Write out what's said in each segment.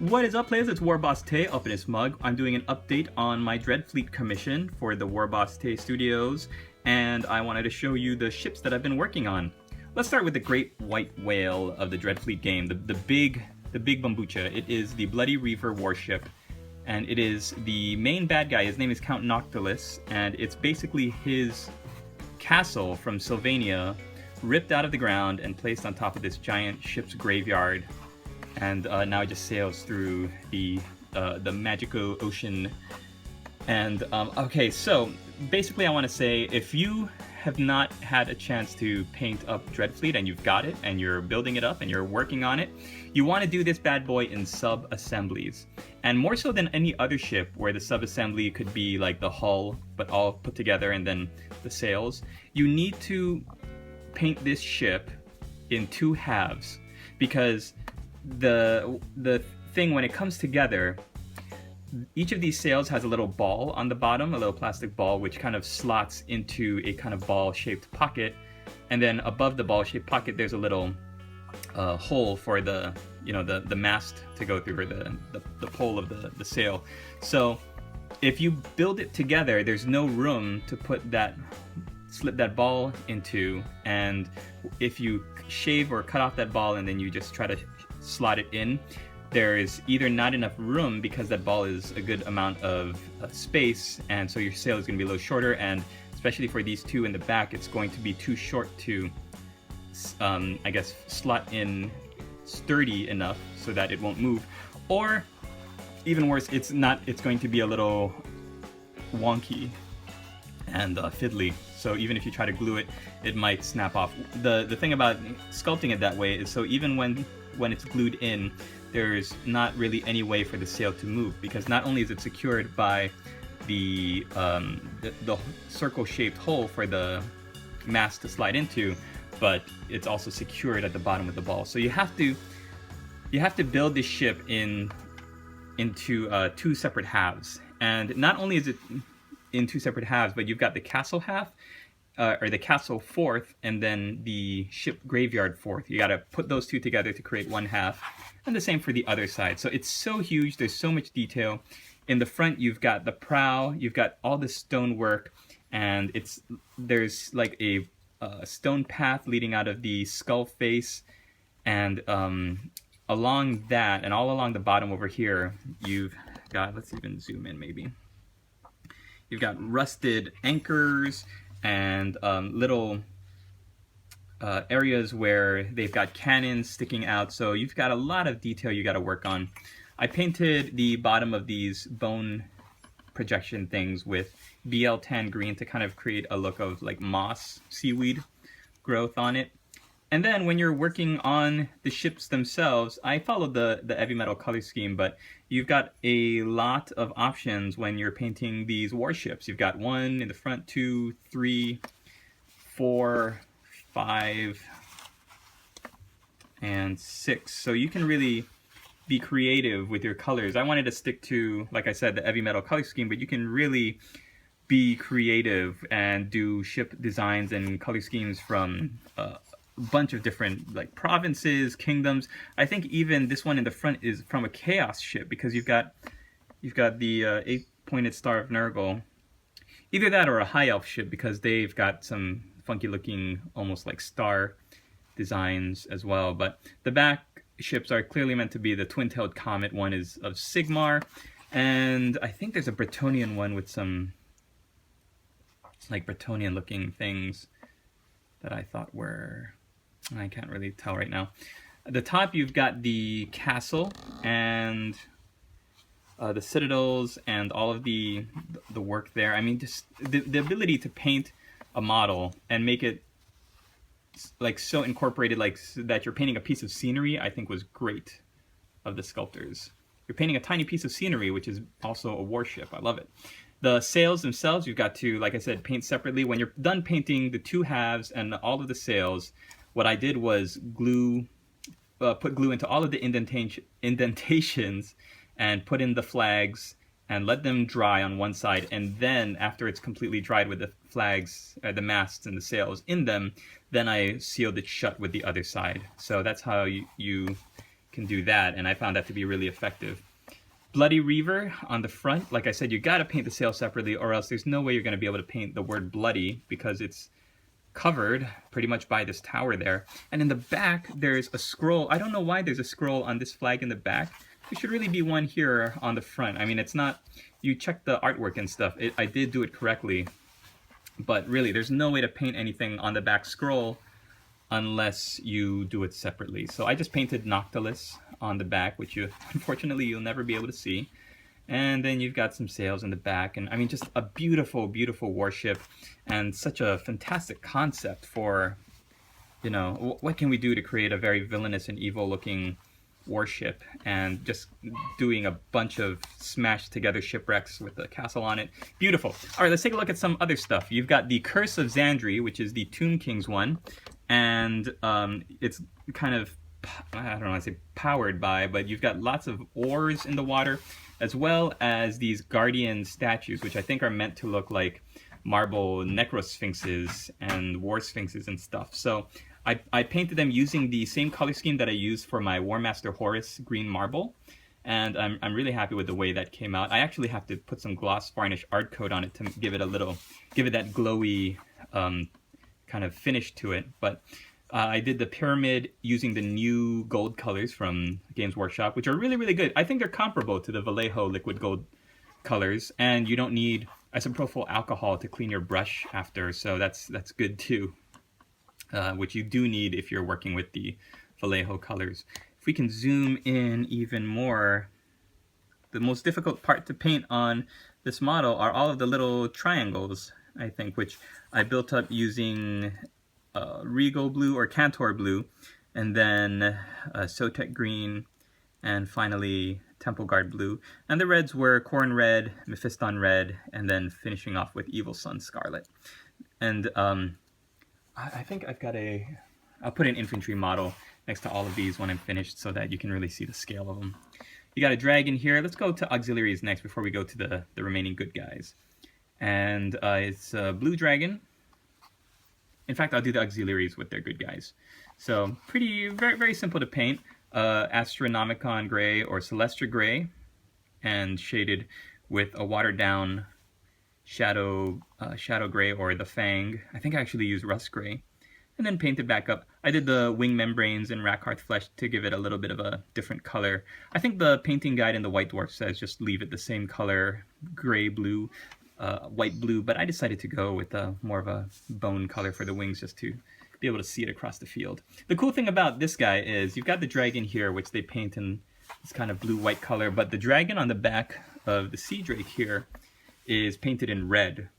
What is up, players? It's WarbossTae up in his mug. I'm doing an update on my Dreadfleet commission for the WarbossTaeStudios, and I wanted to show you the ships that I've been working on. Let's start with the great white whale of the Dreadfleet game, the big bambucha. It is the Bloody Reaver warship, and it is the main bad guy. His name is Count Noctilus, and it's basically his castle from Sylvania ripped out of the ground and placed on top of this giant ship's graveyard. And now it just sails through the magical ocean. And okay, so basically I want to say, if you have not had a chance to paint up Dreadfleet and you've got it and you're building it up and you're working on it, you want to do this bad boy in sub-assemblies. And more so than any other ship where the sub-assembly could be like the hull but all put together and then the sails, you need to paint this ship in two halves, because the thing, when it comes together, each of these sails has a little ball on the bottom, a little plastic ball, which kind of slots into a kind of ball-shaped pocket, and then above the ball-shaped pocket there's a little hole for the mast to go through, or the pole of the sail. So if you build it together, there's no room to slip that ball into, and if you shave or cut off that ball and then you just try to slot it in, there is either not enough room because that ball is a good amount of space, and so your sail is going to be a little shorter, and especially for these two in the back, it's going to be too short to I guess slot in sturdy enough so that it won't move. Or even worse, it's going to be a little wonky and fiddly, so even if you try to glue it, it might snap off. The thing about sculpting it that way is, so even when it's glued in, there's not really any way for the sail to move, because not only is it secured by the circle-shaped hole for the mast to slide into, but it's also secured at the bottom of the ball. So you have to build this ship into two separate halves. And not only is it in two separate halves, but you've got the castle half, or the castle fourth, and then the ship graveyard fourth. You got to put those two together to create one half, and the same for the other side. So it's so huge, there's so much detail. In the front, you've got the prow, you've got all the stonework, and there's like a stone path leading out of the skull face, and along that, and all along the bottom over here, you've got, let's even zoom in maybe, you've got rusted anchors and little areas where they've got cannons sticking out. So you've got a lot of detail you got to work on. I painted the bottom of these bone projection things with BL tan green to kind of create a look of like moss, seaweed growth on it. And then when you're working on the ships themselves, I followed the heavy metal color scheme, but you've got a lot of options when you're painting these warships. You've got 1 in the front, 2, 3, 4, 5, and 6. So you can really be creative with your colors. I wanted to stick to, like I said, the heavy metal color scheme, but you can really be creative and do ship designs and color schemes from bunch of different like provinces, kingdoms. I think even this one in the front is from a chaos ship, because you've got the 8-pointed Star of Nurgle. Either that or a high elf ship, because they've got some funky looking almost like star designs as well. But the back ships are clearly meant to be the twin-tailed comet. One is of Sigmar, and I think there's a Bretonnian one with some like Bretonnian looking things that I thought were, I can't really tell right now. At the top you've got the castle and the citadels and all of the work there. I mean, just the ability to paint a model and make it like so incorporated, like so that you're painting a piece of scenery, I think was great of the sculptors. You're painting a tiny piece of scenery, which is also a warship. I love it. The sails themselves, you've got to, like I said, paint separately. When you're done painting the two halves and all of the sails, what I did was put glue into all of the indentations and put in the flags and let them dry on one side. And then after it's completely dried with the flags, the masts and the sails in them, then I sealed it shut with the other side. So that's how you can do that, and I found that to be really effective. Bloody Reaver on the front. Like I said, you gotta paint the sail separately, or else there's no way you're gonna be able to paint the word bloody, because it's covered pretty much by this tower there. And in the back, there's a scroll. I don't know why there's a scroll on this flag in the back. There should really be one here on the front. I mean, it's not, you check the artwork and stuff. I did do it correctly, but really, there's no way to paint anything on the back scroll unless you do it separately. So I just painted Noctilus on the back, which unfortunately you'll never be able to see. And then you've got some sails in the back, and I mean, just a beautiful, beautiful warship, and such a fantastic concept for, you know, what can we do to create a very villainous and evil looking warship, and just doing a bunch of smashed together shipwrecks with a castle on it. Beautiful. All right, let's take a look at some other stuff. You've got the Curse of Zandri, which is the Tomb King's one, and it's kind of, I don't want to say powered by, but you've got lots of oars in the water, as well as these guardian statues, which I think are meant to look like marble necrosphinxes and war sphinxes and stuff. So I painted them using the same color scheme that I used for my War Master Horus green marble, and I'm really happy with the way that came out. I actually have to put some gloss varnish art coat on it to give it that glowy kind of finish to it. But I did the pyramid using the new gold colors from Games Workshop, which are really, really good. I think they're comparable to the Vallejo liquid gold colors, and you don't need isopropyl alcohol to clean your brush after, so that's good too, which you do need if you're working with the Vallejo colors. If we can zoom in even more, the most difficult part to paint on this model are all of the little triangles, I think, which I built up using Regal blue or Cantor blue, and then Sotek green, and finally Temple Guard blue. And the reds were Corn red, Mephiston red, and then finishing off with Evil Sun scarlet. And I think I'll put an infantry model next to all of these when I'm finished so that you can really see the scale of them. You got a dragon here. Let's go to auxiliaries next before we go to the remaining good guys. And it's a blue dragon. In fact, I'll do the auxiliaries with their good guys. So very, very simple to paint. Astronomicon gray or Celestra gray, and shaded with a watered down shadow gray or the Fang. I think I actually used rust gray, and then painted back up. I did the wing membranes and Rackhearth flesh to give it a little bit of a different color. I think the painting guide in the White Dwarf says just leave it the same color, gray blue. White blue, but I decided to go with more of a bone color for the wings just to be able to see it across the field. The cool thing about this guy is you've got the dragon here, which they paint in this kind of blue-white color, but the dragon on the back of the sea drake here is painted in red.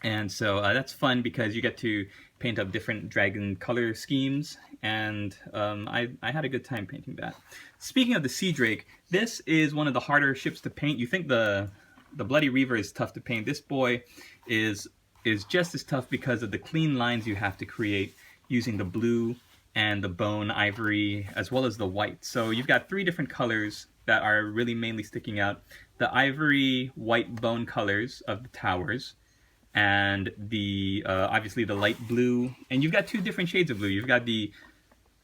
And so that's fun because you get to paint up different dragon color schemes, and I had a good time painting that. Speaking of the sea drake, this is one of the harder ships to paint. You think the Bloody Reaver is tough to paint. This boy is just as tough because of the clean lines you have to create using the blue and the bone ivory as well as the white. So you've got three different colors that are really mainly sticking out. The ivory white bone colors of the towers, and the obviously the light blue, and you've got two different shades of blue. You've got the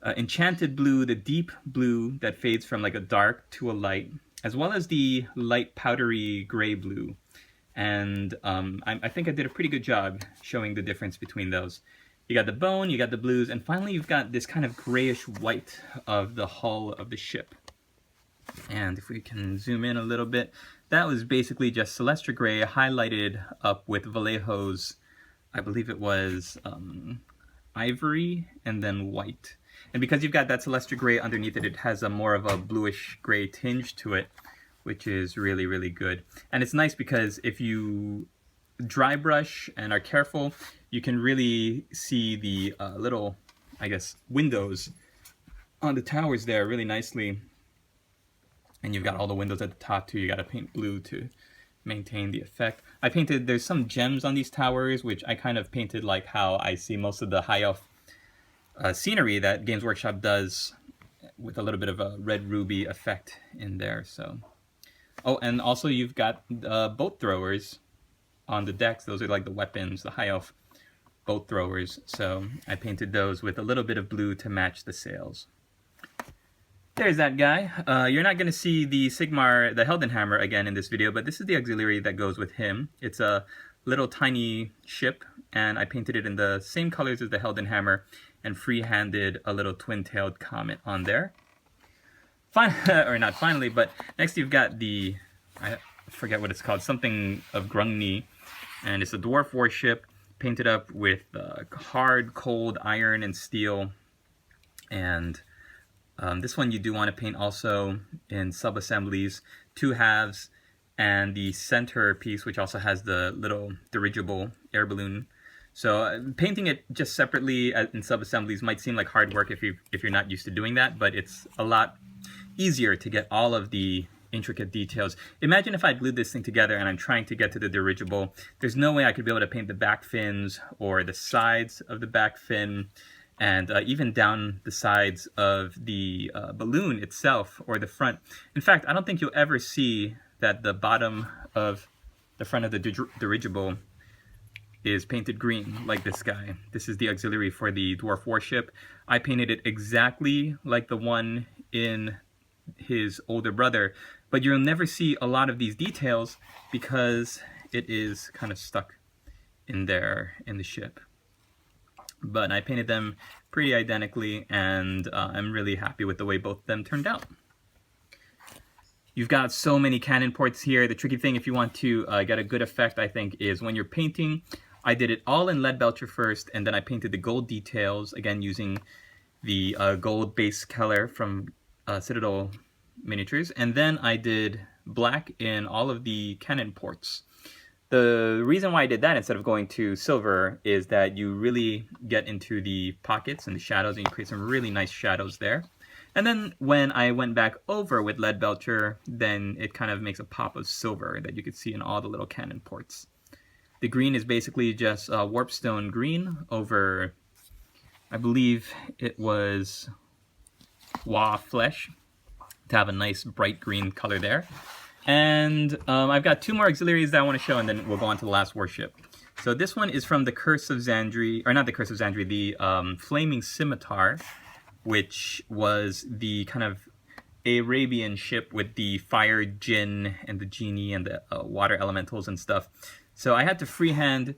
enchanted blue, the deep blue that fades from like a dark to a light, as well as the light powdery gray blue. And I think I did a pretty good job showing the difference between those. You got the bone, you got the blues, and finally you've got this kind of grayish white of the hull of the ship. And if we can zoom in a little bit, that was basically just Celestra gray highlighted up with Vallejo's, I believe it was ivory and then white. And because you've got that Celestra gray underneath it, it has a more of a bluish gray tinge to it, which is really, really good. And it's nice because if you dry brush and are careful, you can really see the little, I guess, windows on the towers there really nicely. And you've got all the windows at the top too. You got to paint blue to maintain the effect. There's some gems on these towers, which I kind of painted like how I see most of the high elf scenery that Games Workshop does, with a little bit of a red ruby effect in there. So, oh, and also you've got boat throwers on the decks. Those are like the weapons, the high elf boat throwers. So I painted those with a little bit of blue to match the sails. There's that guy. You're not going to see the Sigmar, the Heldenhammer again in this video, but this is the auxiliary that goes with him. It's a little tiny ship, and I painted it in the same colors as the Heldenhammer and free-handed a little twin-tailed comet on there. Or not finally, but next you've got the, I forget what it's called, something of Grungni, and it's a Dwarf warship painted up with hard, cold iron and steel. And this one you do want to paint also in sub-assemblies, 2 halves, and the center piece, which also has the little dirigible air balloon. So painting it just separately in sub-assemblies might seem like hard work if you're not used to doing that, but it's a lot easier to get all of the intricate details. Imagine if I glued this thing together and I'm trying to get to the dirigible. There's no way I could be able to paint the back fins or the sides of the back fin, and even down the sides of the balloon itself or the front. In fact, I don't think you'll ever see that the bottom of the front of the dirigible is painted green like this guy. This is the auxiliary for the Dwarf warship. I painted it exactly like the one in his older brother, but you'll never see a lot of these details because it is kind of stuck in there in the ship. But I painted them pretty identically, and I'm really happy with the way both of them turned out. You've got so many cannon ports here. The tricky thing if you want to get a good effect, I think, is when you're painting, I did it all in lead belcher first, and then I painted the gold details, again using the gold base color from Citadel Miniatures, and then I did black in all of the cannon ports. The reason why I did that instead of going to silver is that you really get into the pockets and the shadows, and you create some really nice shadows there. And then when I went back over with lead belcher, then it kind of makes a pop of silver that you could see in all the little cannon ports. The green is basically just warpstone green over, I believe it was flesh, to have a nice bright green color there. And I've got 2 more auxiliaries that I want to show, and then we'll go on to the last warship. So this one is from the Curse of Zandri, or not the Curse of Zandri, the Flaming Scimitar, which was the kind of Arabian ship with the fire djinn and the genie and the water elementals and stuff. So I had to freehand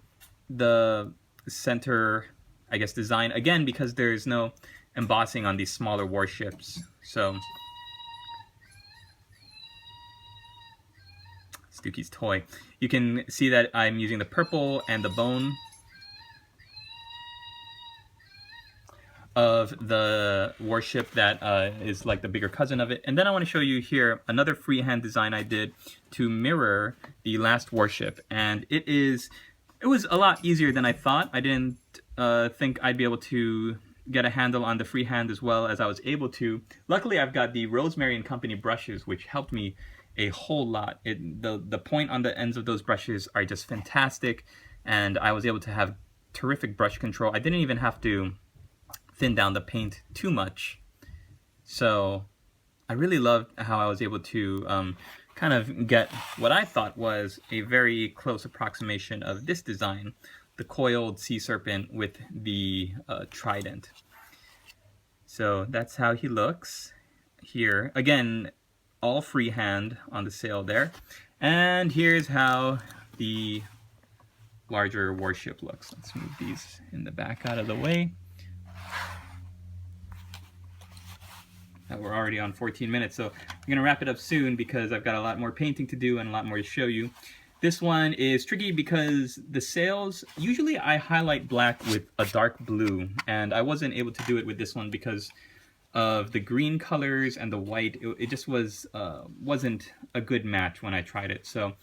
the center, I guess, design, again, because there's no embossing on these smaller warships. So Stuki's toy. You can see that I'm using the purple and the bone of the warship that is like the bigger cousin of it. And then I want to show you here another freehand design I did to mirror the last warship. And it was a lot easier than I thought. I didn't think I'd be able to get a handle on the freehand as well as I was able to. Luckily, I've got the Rosemary and Company brushes, which helped me a whole lot. The point on the ends of those brushes are just fantastic, and I was able to have terrific brush control. I didn't even have to thin down the paint too much. So I really loved how I was able to kind of get what I thought was a very close approximation of this design, the coiled sea serpent with the trident. So that's how he looks here. Again, all freehand on the sail there. And here's how the larger warship looks. Let's move these in the back out of the way. We're already on 14 minutes, so I'm going to wrap it up soon because I've got a lot more painting to do and a lot more to show you. This one is tricky because the sails, usually I highlight black with a dark blue, and I wasn't able to do it with this one because of the green colors and the white. It just wasn't a good match when I tried it. So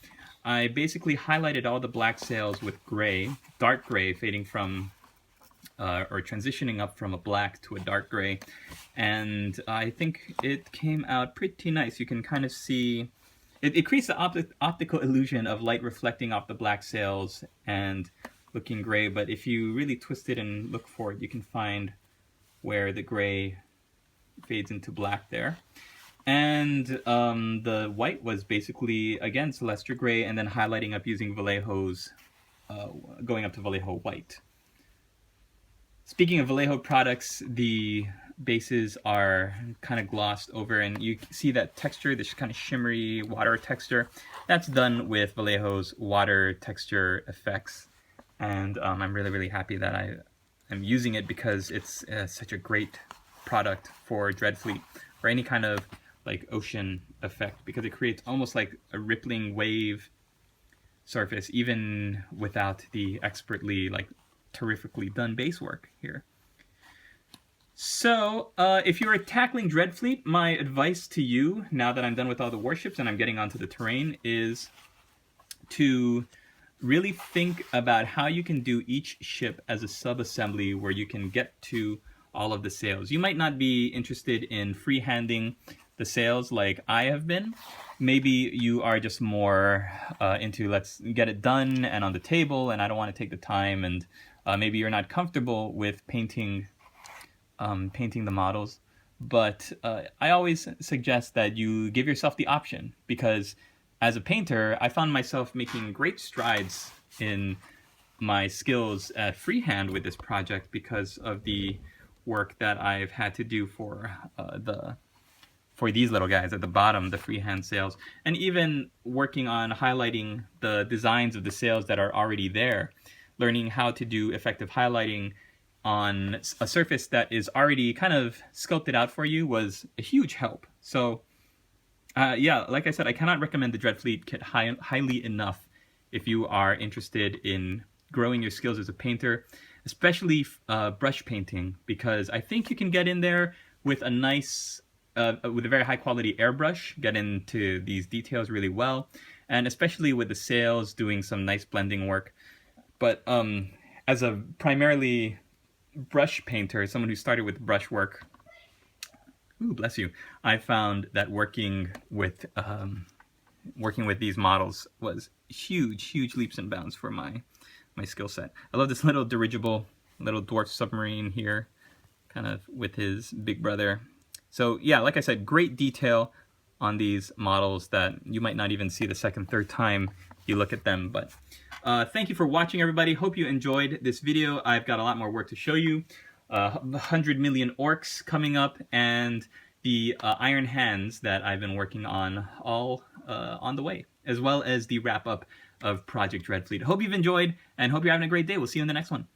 I basically highlighted all the black sails with gray, dark gray, fading from or transitioning up from a black to a dark gray, and I think it came out pretty nice. You can kind of see it creates the optical illusion of light reflecting off the black sails and looking gray, but if you really twist it and look for it, you can find where the gray fades into black there. And the white was basically, again, Celestra gray, and then highlighting up using Vallejo's, going up to Vallejo white. Speaking of Vallejo products, the bases are kind of glossed over, and you see that texture, this kind of shimmery water texture. That's done with Vallejo's water texture effects, and I'm really happy that I'm using it because it's such a great product for Dreadfleet or any kind of like ocean effect, because it creates almost like a rippling wave surface even without the expertly, like, terrifically done base work here. So, if you're tackling Dreadfleet, my advice to you, now that I'm done with all the warships and I'm getting onto the terrain, is to really think about how you can do each ship as a sub-assembly where you can get to all of the sails. You might not be interested in freehanding the sails like I have been. Maybe you are just more into let's get it done and on the table, and I don't want to take the time, and maybe you're not comfortable with painting the models. But I always suggest that you give yourself the option, because as a painter, I found myself making great strides in my skills at freehand with this project because of the work that I've had to do for these little guys at the bottom, the freehand sails, and even working on highlighting the designs of the sails that are already there. Learning how to do effective highlighting on a surface that is already kind of sculpted out for you was a huge help. So yeah, like I said, I cannot recommend the Dreadfleet kit highly enough if you are interested in growing your skills as a painter, especially brush painting, because I think you can get in there with a nice, with a very high quality airbrush, get into these details really well, and especially with the sails, doing some nice blending work. But as a primarily brush painter, someone who started with brush work, ooh, bless you, I found that working with these models was huge leaps and bounds for my skill set. I love this little dirigible, little dwarf submarine here, kind of with his big brother. So yeah, like I said, great detail on these models that you might not even see the second, third time you look at them. But thank you for watching, everybody. Hope you enjoyed this video. I've got a lot more work to show you. 100 million orcs coming up, and the iron hands that I've been working on all on the way, as well as the wrap up of Project Dreadfleet. Hope you've enjoyed, and hope you're having a great day. We'll see you in the next one.